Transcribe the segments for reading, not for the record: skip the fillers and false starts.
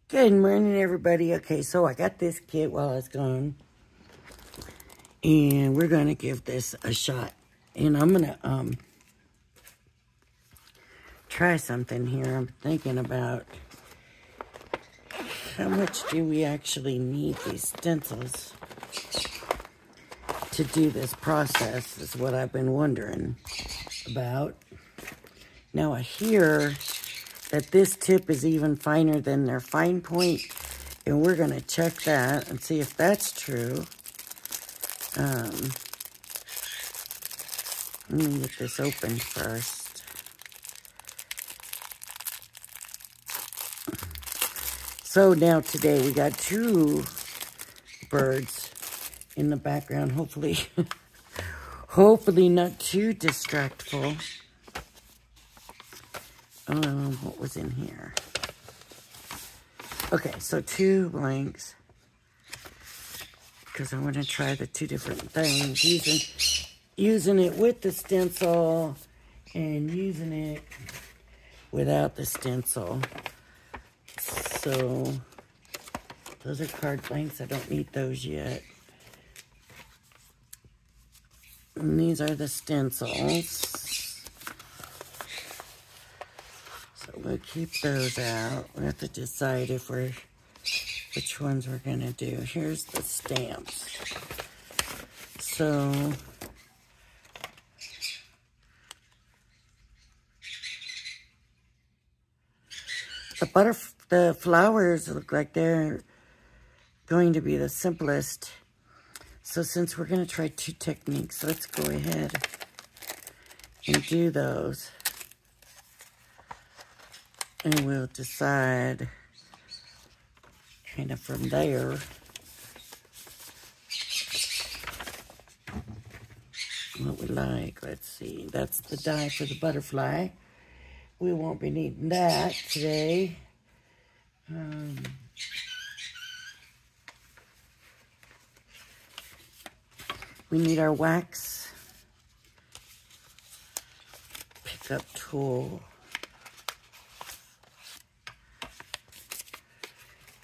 Good morning, everybody. Okay, so I got this kit while I was gone, and we're gonna give this a shot. And I'm gonna try something here. I'm thinking about how much do we actually need these stencils to do this process is what I've been wondering about. Now I hear that this tip is even finer than their fine point, and we're going to check that and see if that's true. Let me get this open first. So now today we got two birds in the background, hopefully. Hopefully not too distractful. What was in here? Okay, so two blanks. Because I want to try the two different things. Using it with the stencil and using it without the stencil. So, those are card blanks. I don't need those yet. And these are the stencils. We'll keep those out. We have to decide if which ones we're gonna do. Here's the stamps. So the flowers look like they're going to be the simplest. So since we're gonna try two techniques, let's go ahead and do those. And we'll decide kind of from there what we like. Let's see. That's the die for the butterfly. We won't be needing that today. We need our wax pickup tool.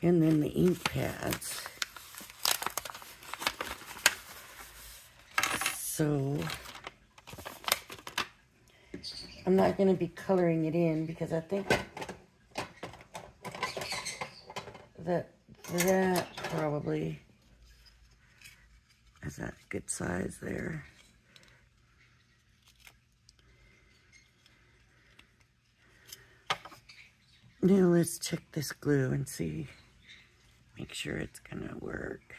And then the ink pads. So, I'm not going to be coloring it in because I think that probably is that a good size there. Now let's check this glue and see. Make sure it's gonna work.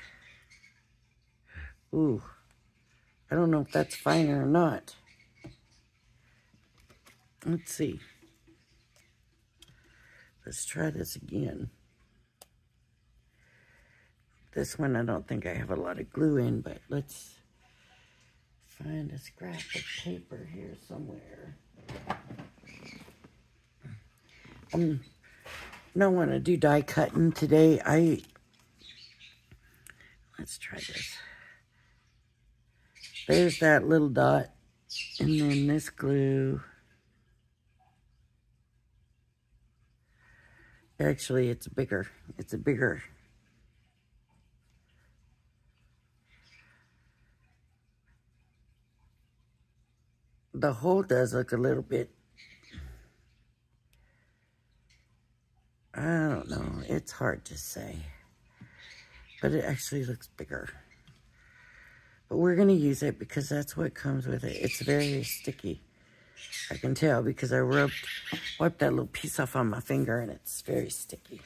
Ooh, I don't know if that's finer or not. Let's see. Let's try this again. This one I don't think I have a lot of glue in, but let's find a scrap of paper here somewhere. Don't want to do die cutting today. Let's try this. There's that little dot, and then this glue. Actually, it's bigger. It's a bigger. The hole does look a little bit, I don't know. It's hard to say. But it actually looks bigger. But we're going to use it because that's what comes with it. It's very sticky. I can tell because I wiped that little piece off on my finger and it's very sticky.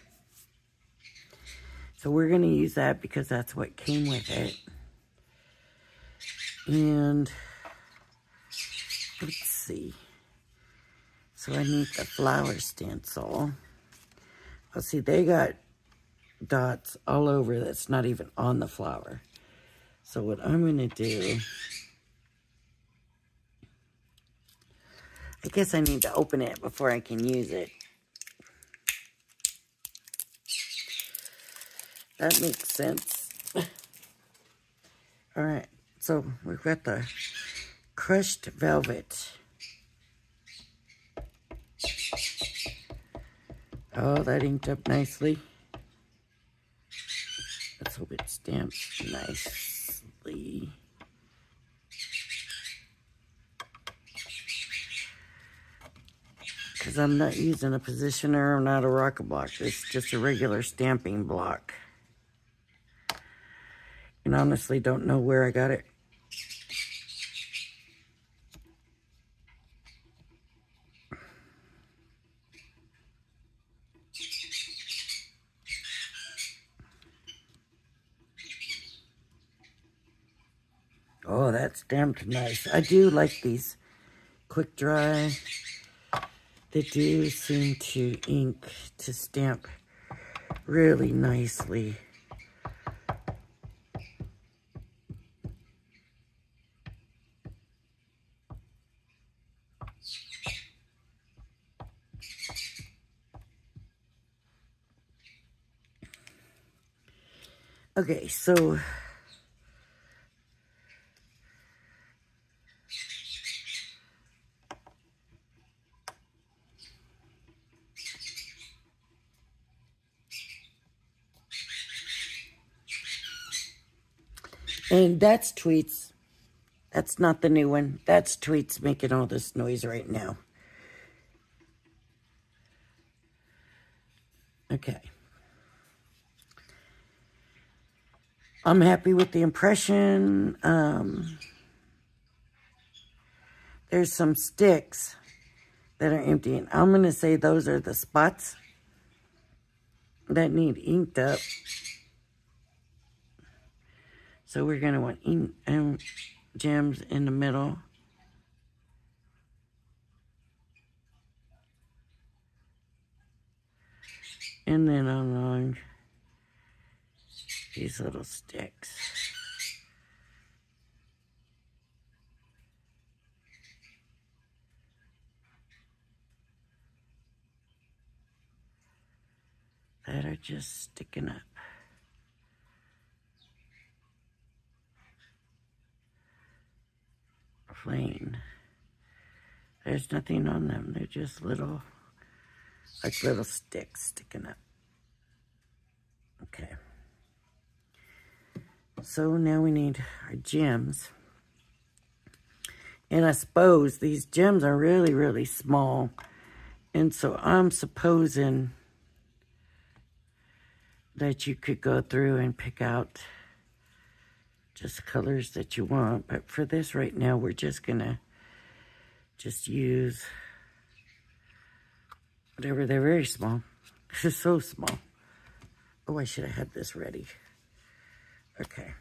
So we're going to use that because that's what came with it. And let's see. So I need the flower stencil. Oh, see, they got dots all over that's not even on the flower. So what I'm going to do, I guess I need to open it before I can use it. That makes sense. All right, so we've got the crushed velvet. Oh, that inked up nicely. hope it stamps nicely. Because I'm not using a positioner, I'm not a rocket block. It's just a regular stamping block. And honestly don't know where I got it. Oh, that stamped nice. I do like these quick dry. They do seem to ink to stamp really nicely. Okay, so and that's Tweets. That's not the new one. That's Tweets making all this noise right now. Okay. I'm happy with the impression. There's some sticks that are empty. And I'm going to say those are the spots that need inked up. So we're going to want ink and gems in the middle. And then along these little sticks. That are just sticking up. Plain. There's nothing on them. They're just little, like little sticks sticking up. Okay. So now we need our gems. And I suppose these gems are really, really small. And so I'm supposing that you could go through and pick out just colors that you want. But for this right now, we're just going to just use whatever. They're very small. This is so small. Oh, I should have had this ready. Okay.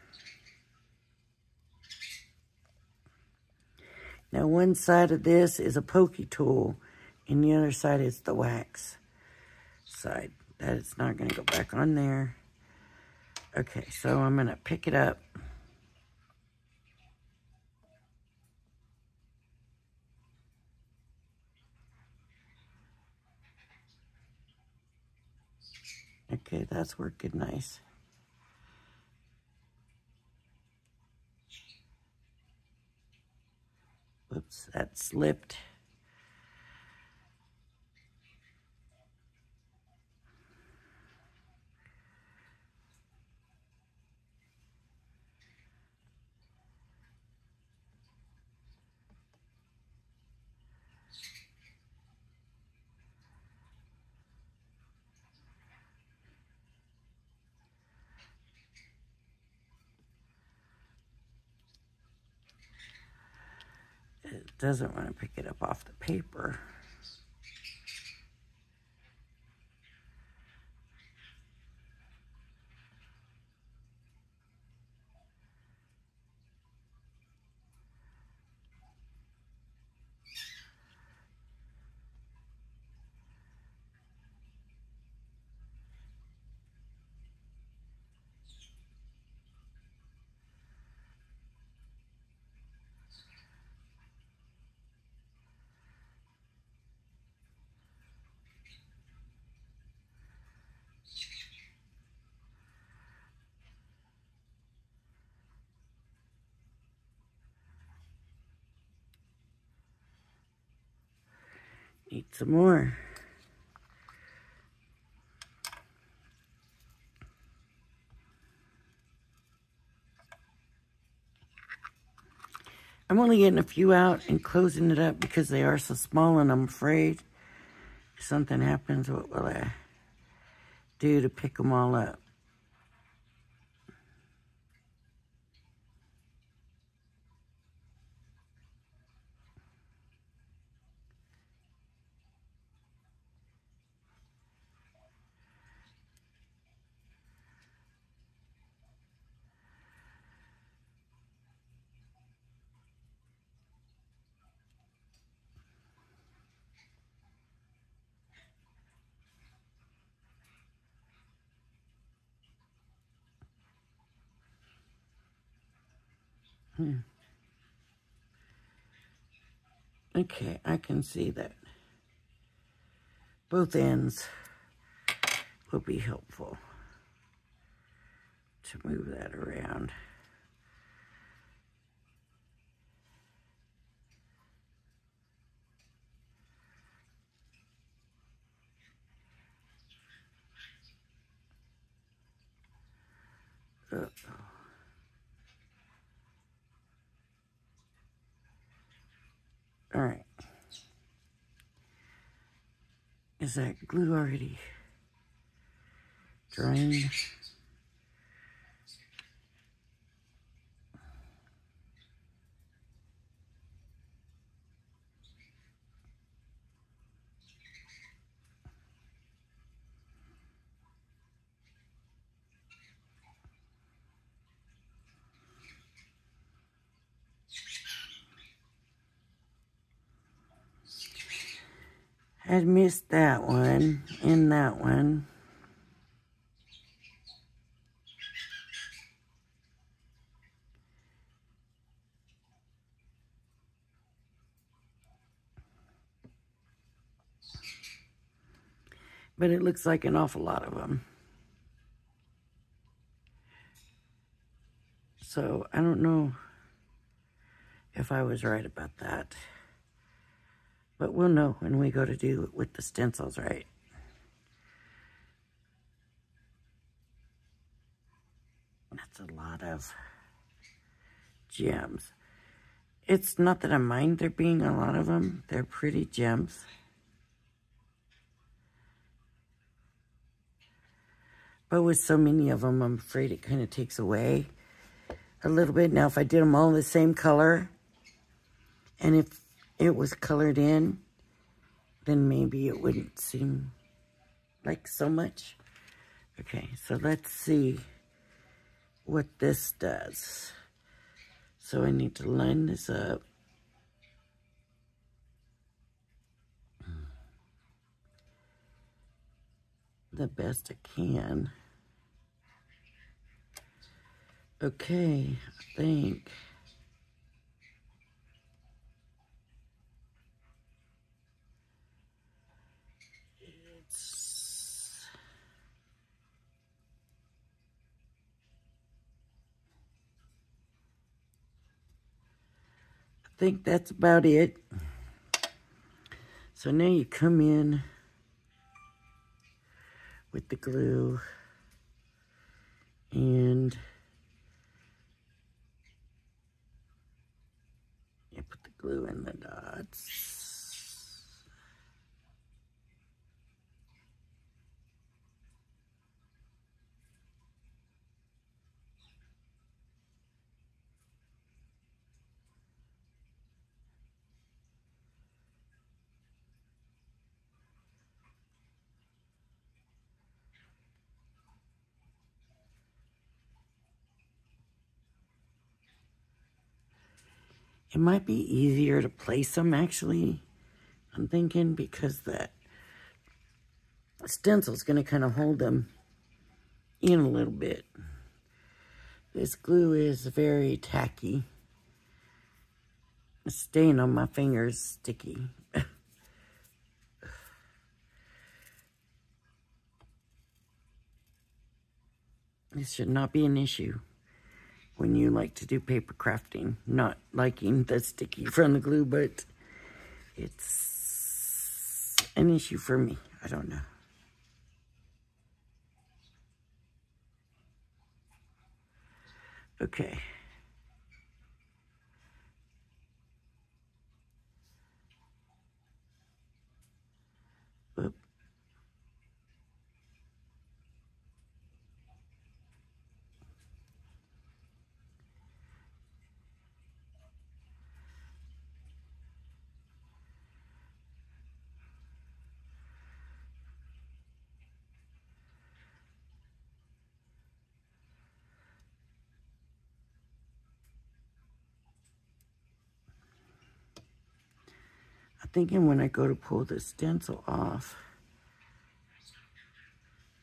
Now, one side of this is a pokey tool, and the other side is the wax side. That is not going to go back on there. Okay, so I'm going to pick it up. Okay, that's working nice. Whoops, that slipped. It doesn't want to pick it up off the paper. Need some more. I'm only getting a few out and closing it up because they are so small, and I'm afraid if something happens, what will I do to pick them all up? Okay, I can see that both ends will be helpful to move that around. Uh-oh. All right. Is that glue already drying? I missed that one and that one. But it looks like an awful lot of them. So I don't know if I was right about that. But we'll know when we go to do it with the stencils, right? That's a lot of gems. It's not that I mind there being a lot of them. They're pretty gems. But with so many of them, I'm afraid it kind of takes away a little bit. Now, if I did them all the same color, and if it was colored in, then maybe it wouldn't seem like so much. Okay, so let's see what this does. So I need to line this up. The best I can. Okay, I think. I think that's about it. So now you come in with the glue and you put the glue in the dots. It might be easier to place them, actually, I'm thinking, because that stencil's going to kind of hold them in a little bit. This glue is very tacky. It's staying on my fingers sticky. This should not be an issue when you like to do paper crafting. Not liking the sticky from the glue, but it's an issue for me. I don't know. Okay. thinking when I go to pull the stencil off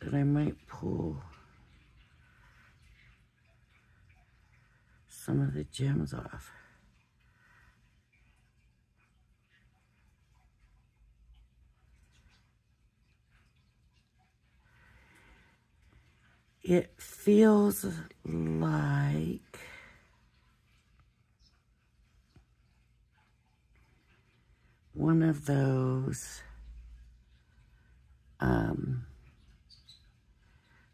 that I might pull some of the gems off. It feels like one of those,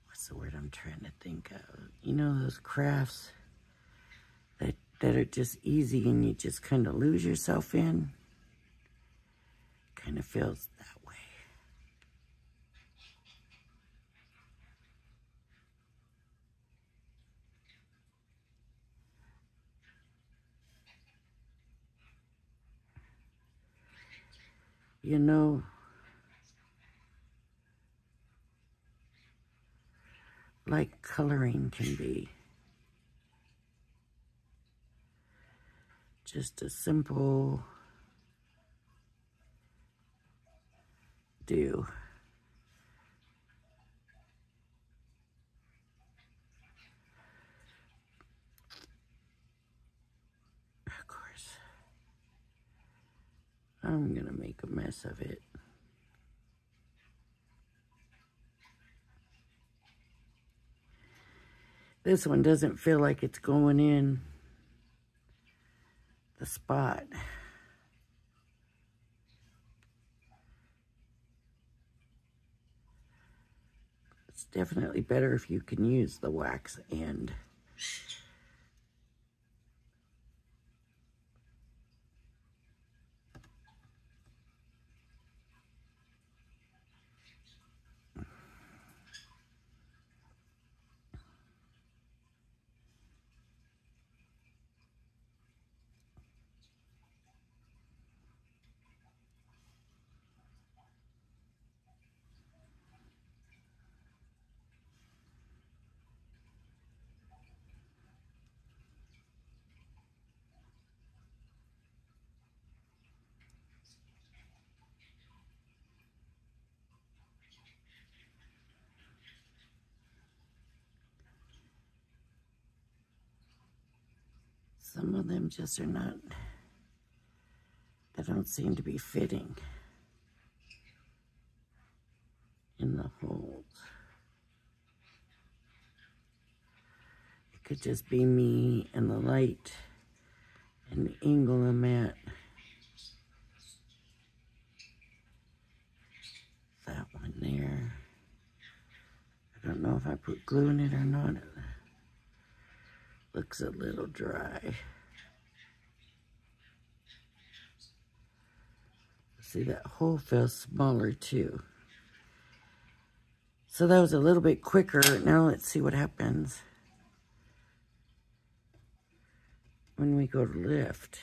what's the word I'm trying to think of? You know, those crafts that are just easy and you just kind of lose yourself in? Kind of feels that way. You know, like coloring can be. Just a simple do. Of course, I'm gonna make a mess of it. This one doesn't feel like it's going in the spot. It's definitely better if you can use the wax end. Some of them just are not, they don't seem to be fitting in the holes. It could just be me and the light and the angle I'm at. That one there. I don't know if I put glue in it or not. It looks a little dry. See, that hole feels smaller too. So that was a little bit quicker. Now let's see what happens when we go to lift.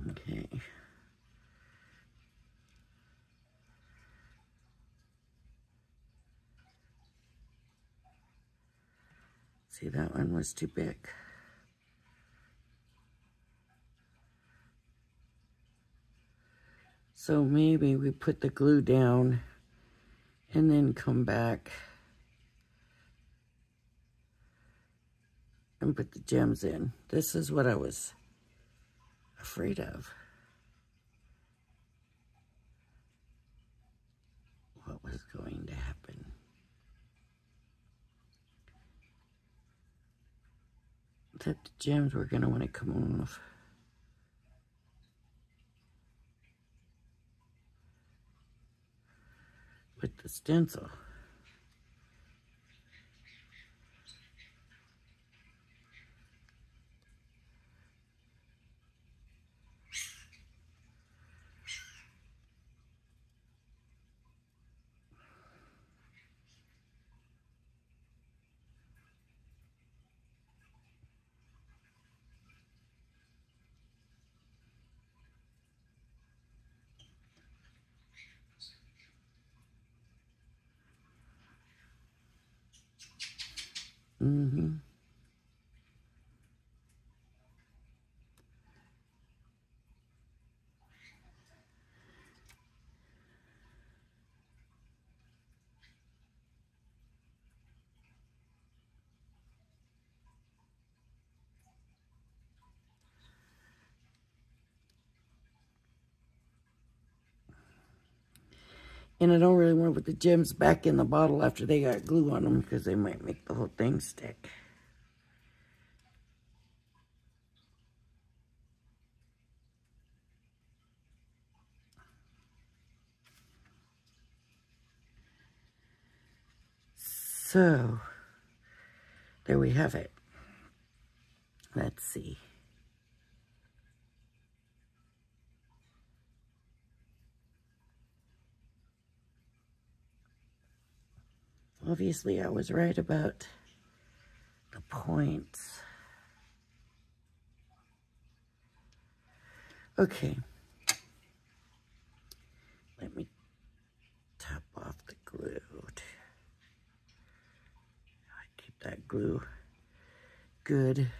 Okay. See, that one was too big. So maybe we put the glue down and then come back and put the gems in. This is what I was afraid of. What was going to happen. That the gems were going to want to come off. With the stencil. Mm-hmm. And I don't really want to put the gems back in the bottle after they got glue on them because they might make the whole thing stick. So, there we have it. Let's see. Obviously, I was right about the points. Okay. Let me top off the glue. I keep that glue good.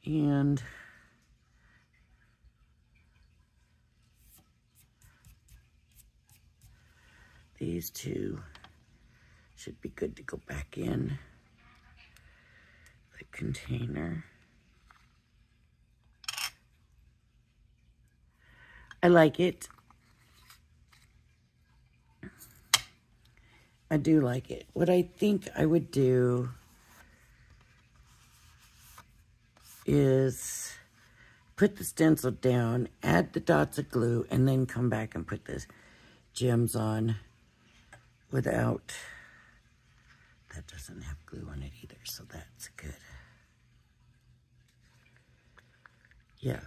And these two should be good to go back in the container. I like it. I do like it. What I think I would do is put the stencil down, add the dots of glue, and then come back and put the gems on without, that doesn't have glue on it either, so that's good. Yeah.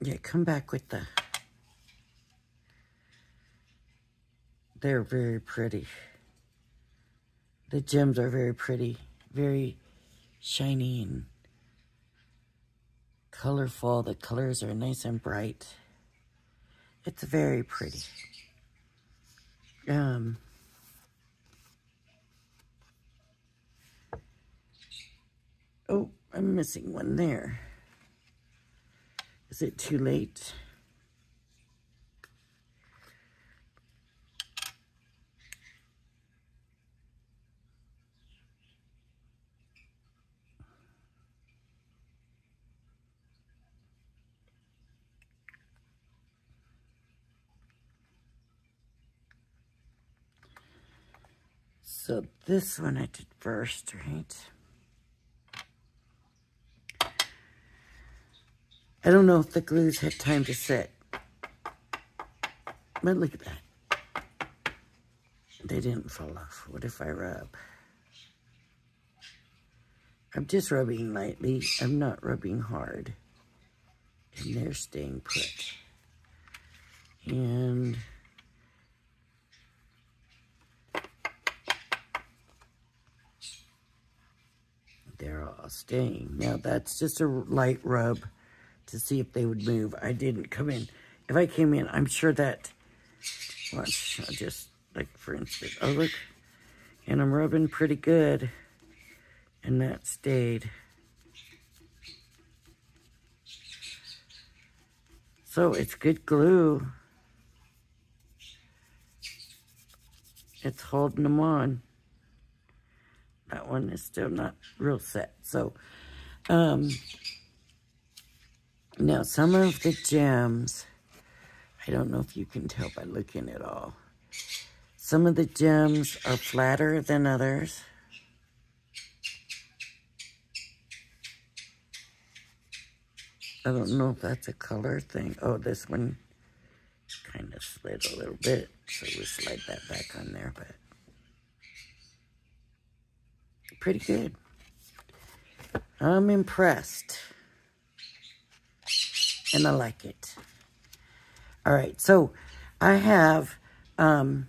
Yeah, come back with the, they're very pretty. The gems are very pretty, very shiny and colorful. The colors are nice and bright. It's very pretty. Oh, I'm missing one there. Is it too late? So this one I did first, right? I don't know if the glues had time to set. But look at that. They didn't fall off. What if I rub? I'm just rubbing lightly. I'm not rubbing hard. And they're staying put. And they're all staying. Now that's just a light rub to see if they would move. I didn't come in. If I came in, I'm sure that, watch, I'll just, like for instance, oh look, and I'm rubbing pretty good, and that stayed. So it's good glue. It's holding them on. That one is still not real set. So, now some of the gems, I don't know if you can tell by looking at all. Some of the gems are flatter than others. I don't know if that's a color thing. Oh, this one kind of slid a little bit, so we'll slide that back on there, but pretty good. I'm impressed. And I like it. All right, so I have, I'm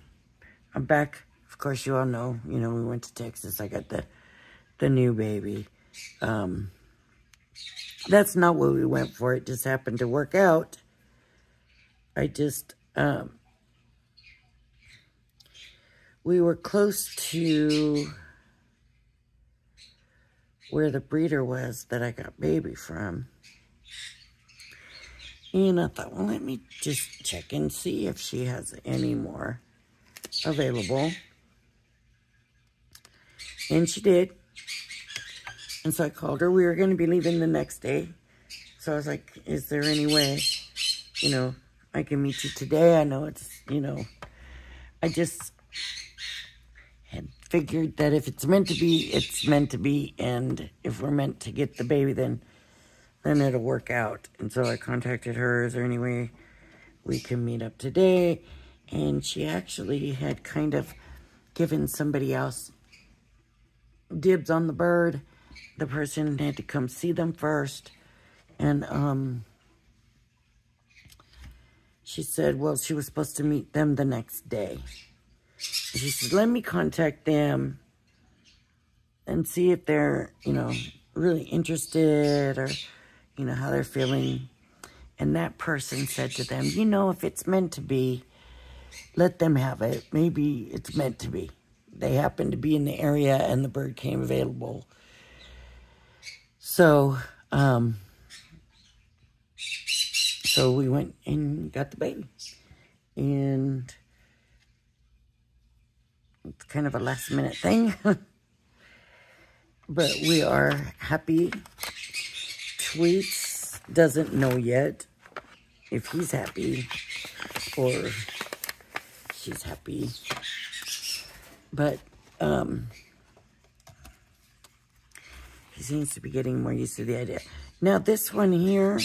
back. Of course, you all know, we went to Texas. I got the new baby. That's not what we went for. It just happened to work out. I just, we were close to where the breeder was that I got baby from. And I thought, well, let me just check and see if she has any more available. And she did. And so I called her. We were going to be leaving the next day. So I was like, is there any way, you know, I can meet you today? I know it's, you know, I just had figured that if it's meant to be, it's meant to be. And if we're meant to get the baby, then it'll work out. And so I contacted her. Is there any way we can meet up today? And she actually had kind of given somebody else dibs on the bird. The person had to come see them first. And she said, well, she was supposed to meet them the next day. She said, let me contact them and see if they're, you know, really interested or, you know, how they're feeling. And that person said to them, you know, if it's meant to be, let them have it. Maybe it's meant to be. They happened to be in the area and the bird came available. So, so we went and got the baby. And it's kind of a last minute thing. But we are happy. Tweets doesn't know yet if he's happy or she's happy. But he seems to be getting more used to the idea. Now this one here,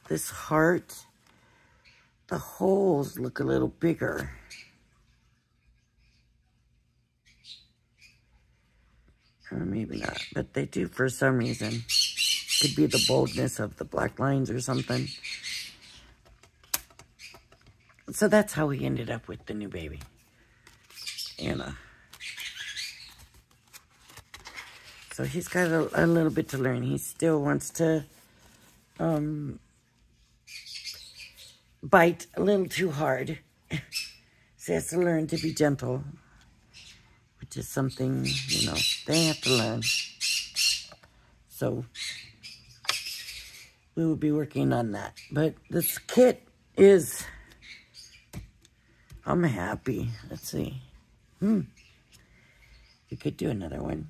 this heart, the holes look a little bigger. Or maybe not, but they do for some reason. Could be the boldness of the black lines or something. So that's how we ended up with the new baby, Anna. So he's got a little bit to learn. He still wants to bite a little too hard. So he has to learn to be gentle, which is something, you know, they have to learn. So we will be working on that. But this kit is, I'm happy. Let's see. We could do another one.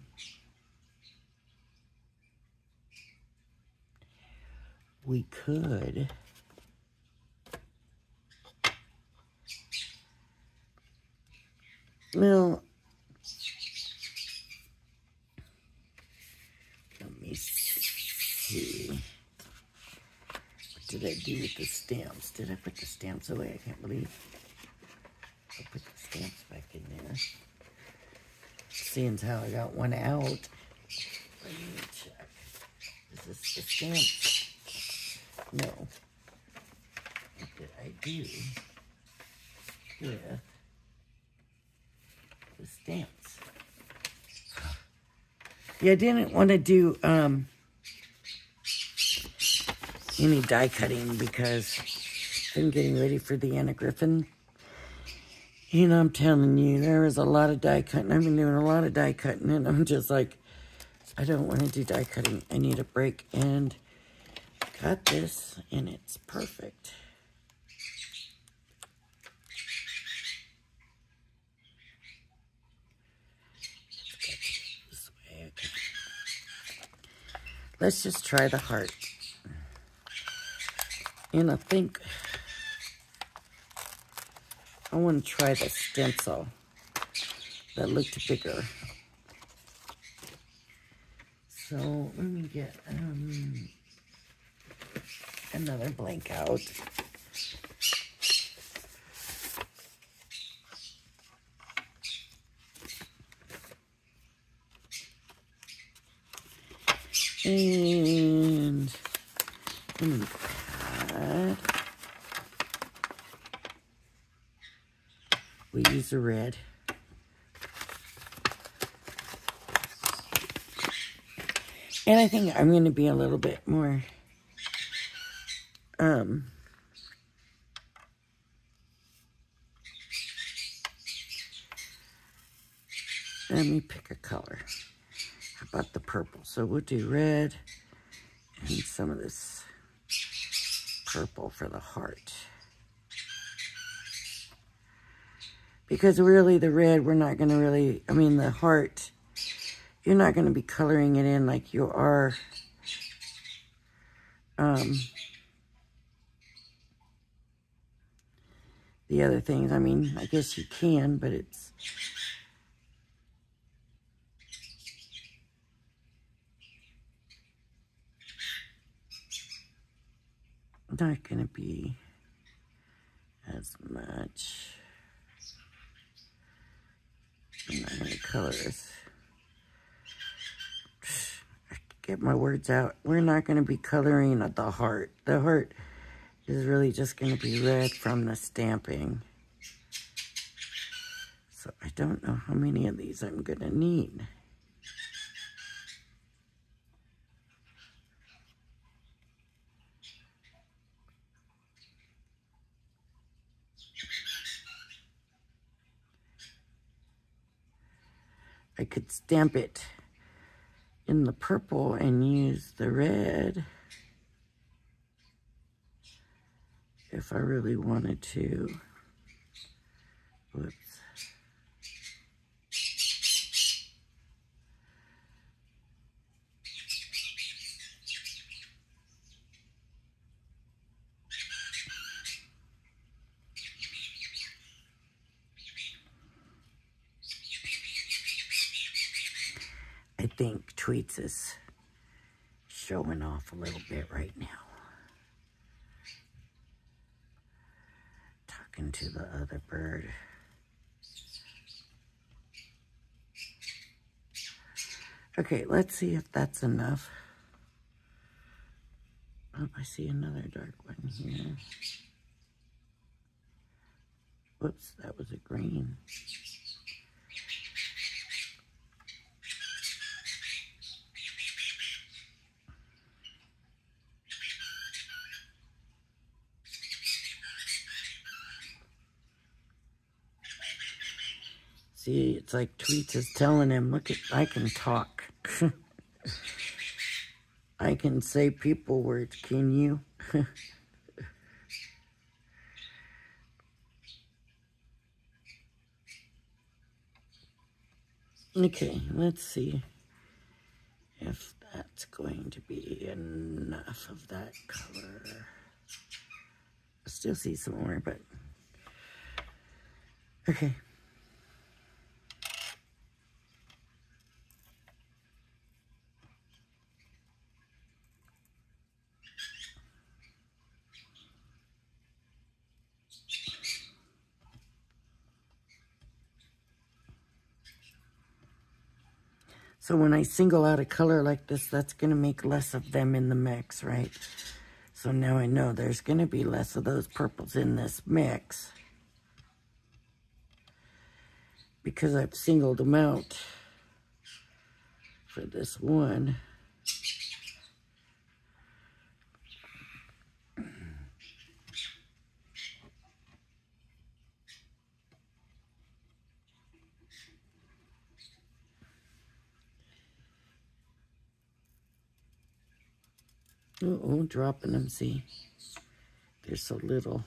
We could. Well, let me see. What did I do with the stamps? Did I put the stamps away? I can't believe I put the stamps back in there. Seeing as how I got one out. Let me check. Is this the stamps? No. What did I do with the stamps? Yeah, I didn't want to do any die cutting because I'm getting ready for the Anna Griffin. You know, I'm telling you, there is a lot of die cutting. I've been doing a lot of die cutting, and I'm just like, I don't want to do die cutting. I need a break, and got this, and it's perfect. This way, okay. Let's just try the heart. And I think I want to try the stencil that looked bigger. So let me get another blank out. And let me pad. We use a red. And I think I'm going to be a little bit more Let me pick a color. How about the purple? So we'll do red and some of this purple for the heart. Because really the red, we're not going to really, I mean the heart, you're not going to be coloring it in like you are the other things. I mean, I guess you can, but it's not going to be as much. I'm not going to color this. I get my words out. We're not going to be coloring the heart. The heart is really just going to be red from the stamping. So I don't know how many of these I'm going to need. I could stamp it in the purple and use the red if I really wanted to. Whoops. I think Tweets is showing off a little bit right now. Talking to the other bird. Okay, let's see if that's enough. Oh, I see another dark one here. Whoops, that was a green. See, it's like Tweets is telling him, look, I can talk. I can say people words, can you? Okay, let's see if that's going to be enough of that color. I still see some more, but okay. So when I single out a color like this, that's going to make less of them in the mix, right? So now I know there's going to be less of those purples in this mix because I've singled them out for this one. Uh-oh, dropping them, see? They're so little.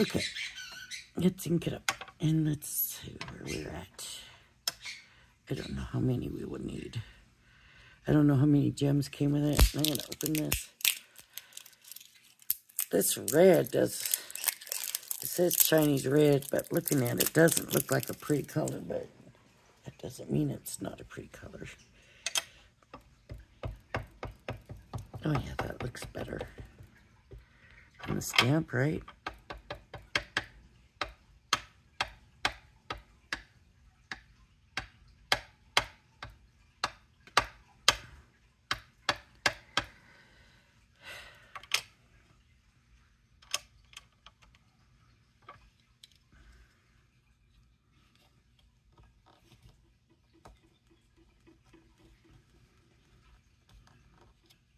Okay, let's ink it up. And let's see where we're at. I don't know how many we will need. I don't know how many gems came with it. I'm going to open this. This red does... It says Chinese red, but looking at it doesn't look like a pretty color, but that doesn't mean it's not a pretty color. Oh yeah, that looks better on the stamp, right?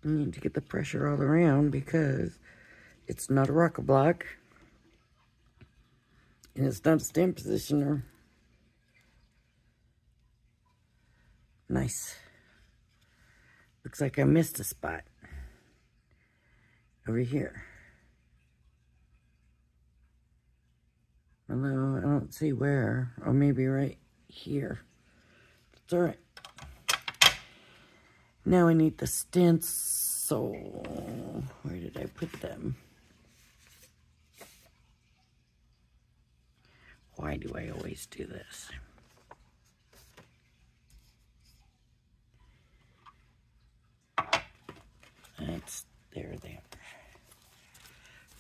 I need to get the pressure all around because it's not a rocker block. And it's not a stamp positioner. Nice. Looks like I missed a spot. Over here. Although I don't see where. Or maybe right here. It's alright. Now I need the stencil. Where did I put them? Why do I always do this? That's there.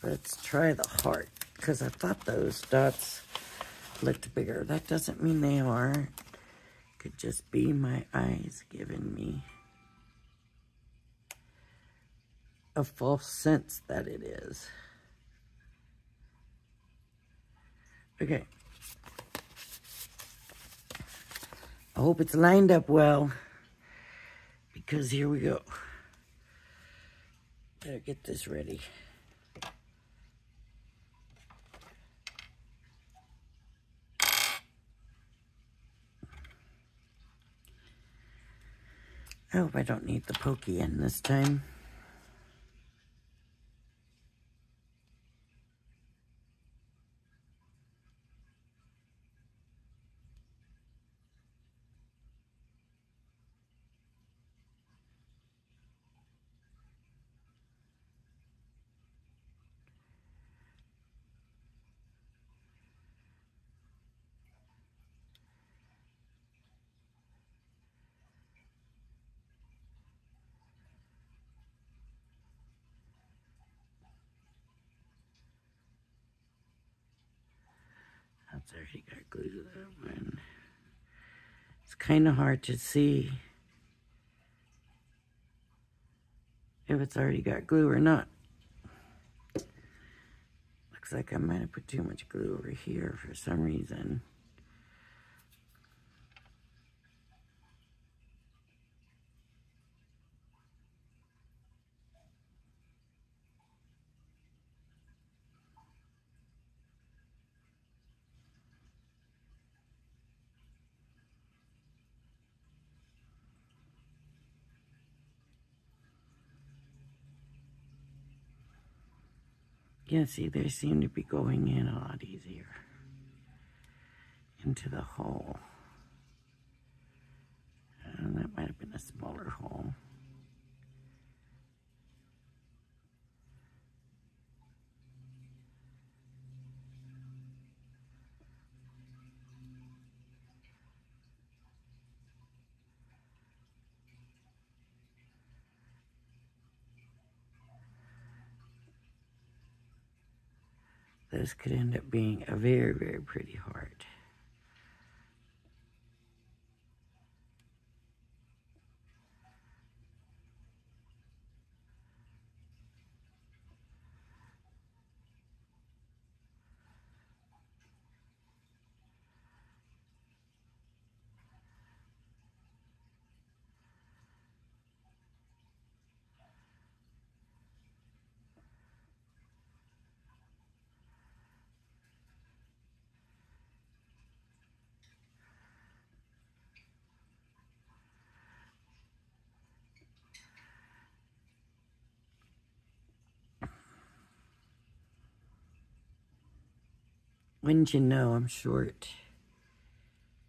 Let's try the heart, because I thought those dots looked bigger. That doesn't mean they are. Could just be my eyes giving me a false sense that it is. Okay. I hope it's lined up well, because here we go. Better get this ready. I hope I don't need the pokey end this time. That's already got glue to that one. It's kind of hard to see if it's already got glue or not. Looks like I might have put too much glue over here for some reason. Yeah, see, they seem to be going in a lot easier into the hole. And that might have been a smaller hole. This could end up being a very, very pretty heart. Wouldn't you know, I'm short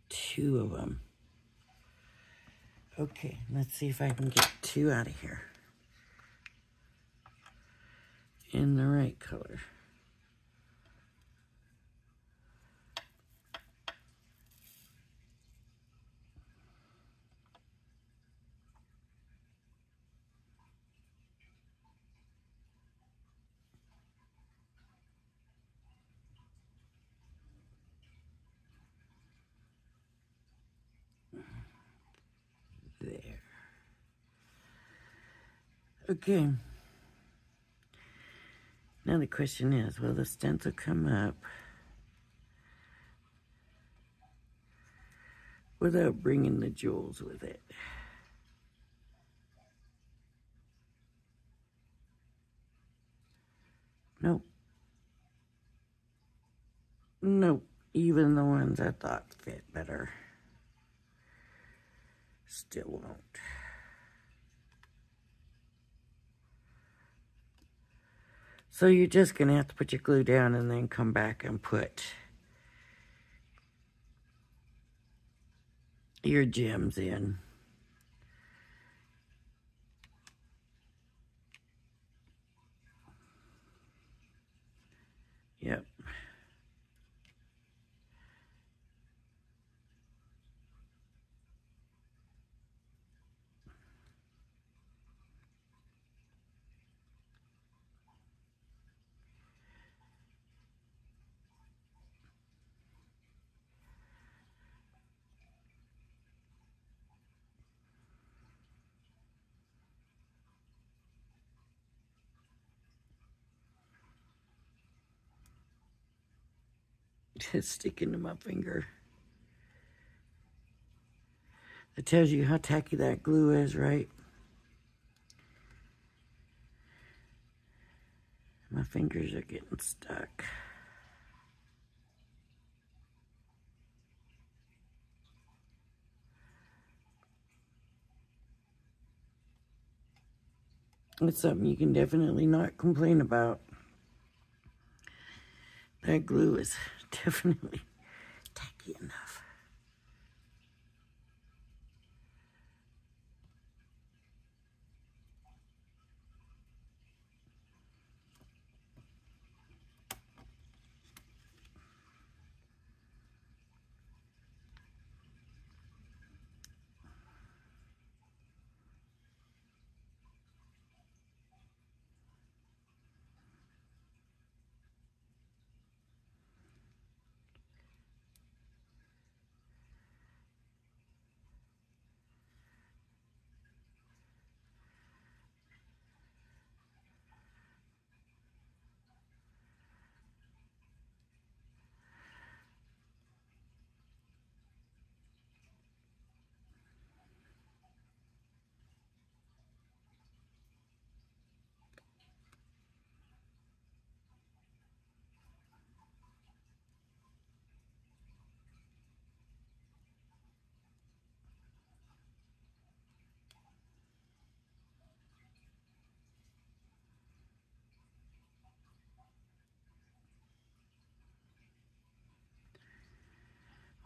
2 of them. Okay, let's see if I can get 2 out of here in the right color. There. Okay. Now the question is, will the stencil come up without bringing the jewels with it? Nope. Nope. Even the ones I thought fit better still won't. So you're just going to have to put your glue down and then come back and put your gems in. Yep. Just sticking to my finger. It tells you how tacky that glue is, right? My fingers are getting stuck. It's something you can definitely not complain about. That glue is definitely tacky enough.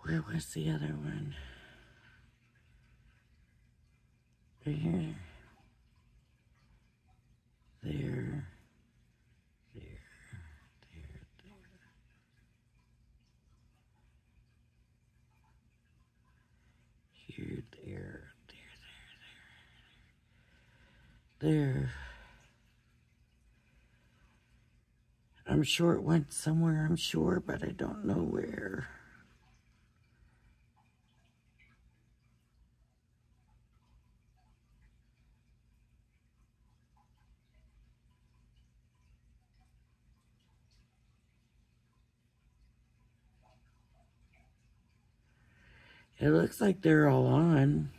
Where was the other one? There, there, there, here, there. I'm sure it went somewhere, I'm sure, but I don't know where. It looks like they're all on.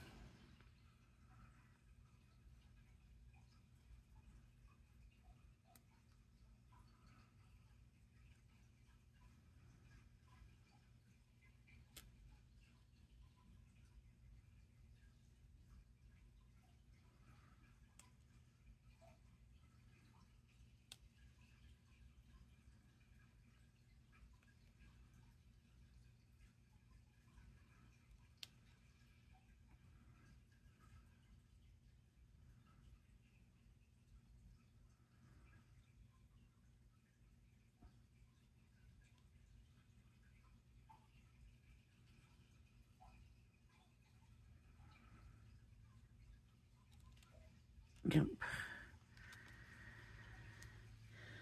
Yep.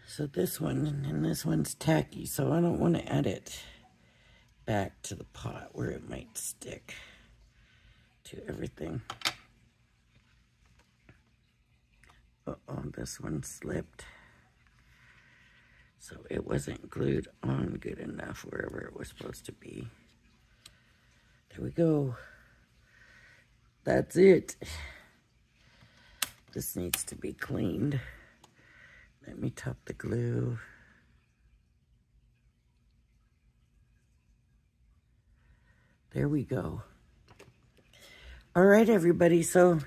So this one, and this one's tacky, so I don't want to add it back to the pot where it might stick to everything. Uh-oh, this one slipped. So it wasn't glued on good enough wherever it was supposed to be. There we go. That's it. This needs to be cleaned. Let me top the glue. There we go. All right, everybody. So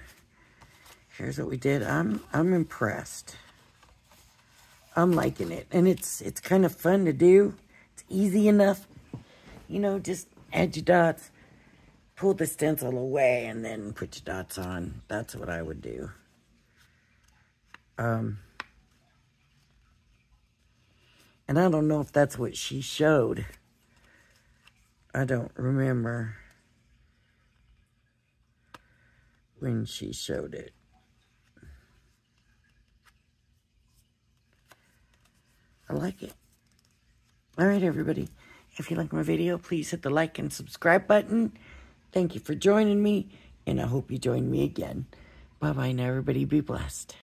here's what we did. I'm impressed. I'm liking it, and it's kind of fun to do. It's easy enough. You know, just add your dots, pull the stencil away, and then put your dots on. That's what I would do. And I don't know if that's what she showed. I don't remember when she showed it. I like it. All right, everybody. If you like my video, please hit the like and subscribe button. Thank you for joining me, and I hope you join me again. Bye-bye now, everybody. Be blessed.